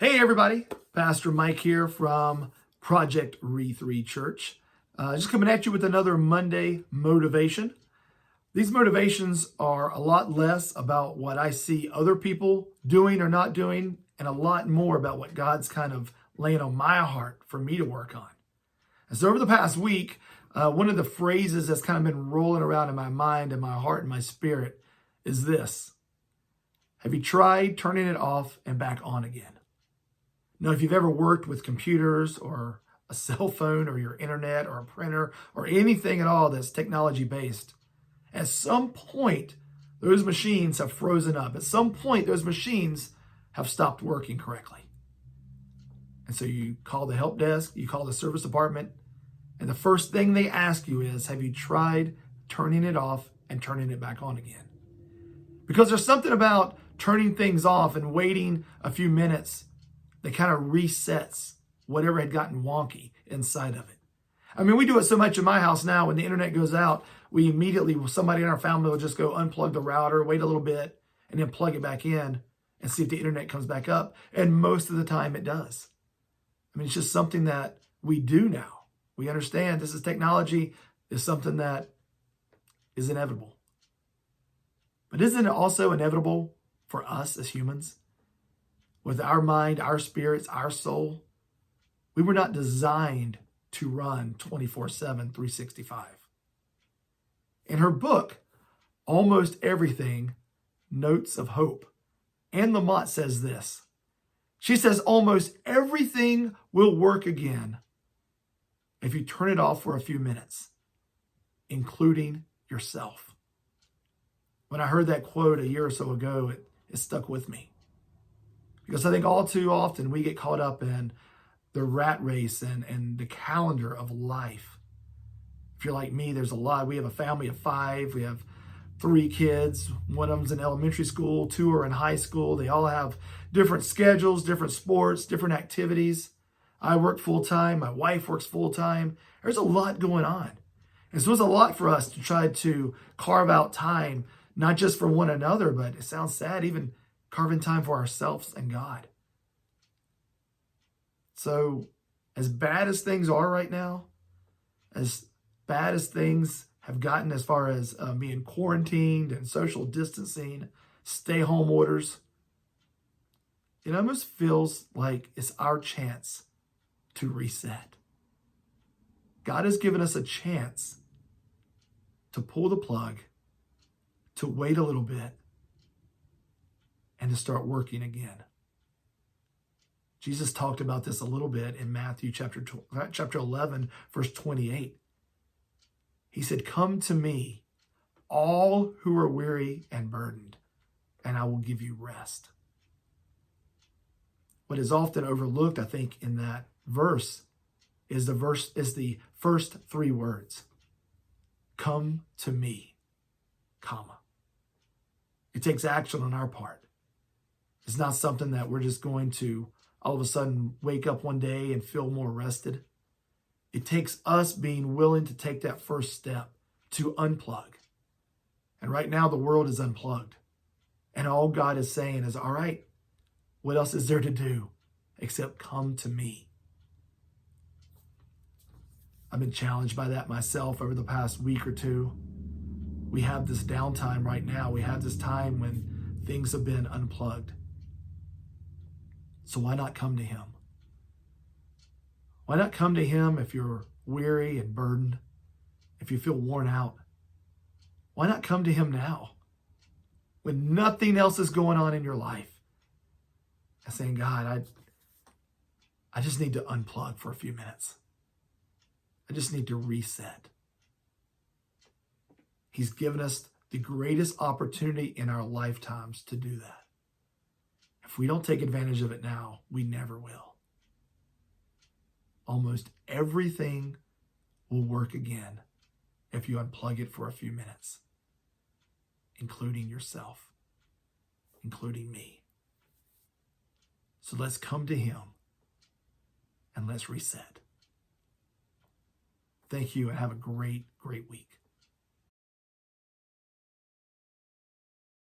Hey everybody, Pastor Mike here from Project Re3 Church. Just coming at you with another Monday motivation. These motivations are a lot less about what I see other people doing or not doing, and a lot more about what God's kind of laying on my heart for me to work on. And so over the past week, one of the phrases that's kind of been rolling around in my mind and my heart and my spirit is this: have you tried turning it off and back on again? Now, if you've ever worked with computers or a cell phone or your internet or a printer or anything at all that's technology based, at some point, those machines have frozen up. At some point, those machines have stopped working correctly. And so you call the help desk, you call the service department, and the first thing they ask you is, have you tried turning it off and turning it back on again? Because there's something about turning things off and waiting a few minutes that kind of resets whatever had gotten wonky inside of it. I mean, we do it so much in my house now. When the internet goes out, we immediately, somebody in our family will just go unplug the router, wait a little bit, and then plug it back in and see if the internet comes back up. And most of the time it does. I mean, it's just something that we do now. We understand this is technology, is something that is inevitable. But isn't it also inevitable for us as humans? With our mind, our spirits, our soul, we were not designed to run 24/7, 365. In her book, Almost Everything, Notes of Hope, Anne Lamott says this. She says, almost everything will work again if you turn it off for a few minutes, including yourself. When I heard that quote a year or so ago, it stuck with me. Because I think all too often we get caught up in the rat race and the calendar of life. If you're like me, there's a lot. We have a family of 5. We have 3 kids. One of them's in elementary school, 2 are in high school. They all have different schedules, different sports, different activities. I work full-time. My wife works full-time. There's a lot going on. And so it's a lot for us to try to carve out time, not just for one another, but it sounds sad, even carving time for ourselves and God. So as bad as things are right now, as bad as things have gotten as far as being quarantined and social distancing, stay-home orders, it almost feels like it's our chance to reset. God has given us a chance to pull the plug, to wait a little bit, and to start working again. Jesus talked about this a little bit in Matthew chapter 11, verse 28. He said, come to me, all who are weary and burdened, and I will give you rest. What is often overlooked, I think, in that verse is the first 3 words. Come to me, comma. It takes action on our part. It's not something that we're just going to all of a sudden wake up one day and feel more rested. It takes us being willing to take that first step to unplug. And right now the world is unplugged. And all God is saying is, all right, what else is there to do except come to me? I've been challenged by that myself over the past week or 2. We have this downtime right now. We have this time when things have been unplugged. So why not come to him? Why not come to him if you're weary and burdened, if you feel worn out? Why not come to him now when nothing else is going on in your life and saying, God, I just need to unplug for a few minutes. I just need to reset. He's given us the greatest opportunity in our lifetimes to do that. If we don't take advantage of it now, we never will. Almost everything will work again if you unplug it for a few minutes, including yourself, including me. So let's come to him and let's reset. Thank you and have a great, great week.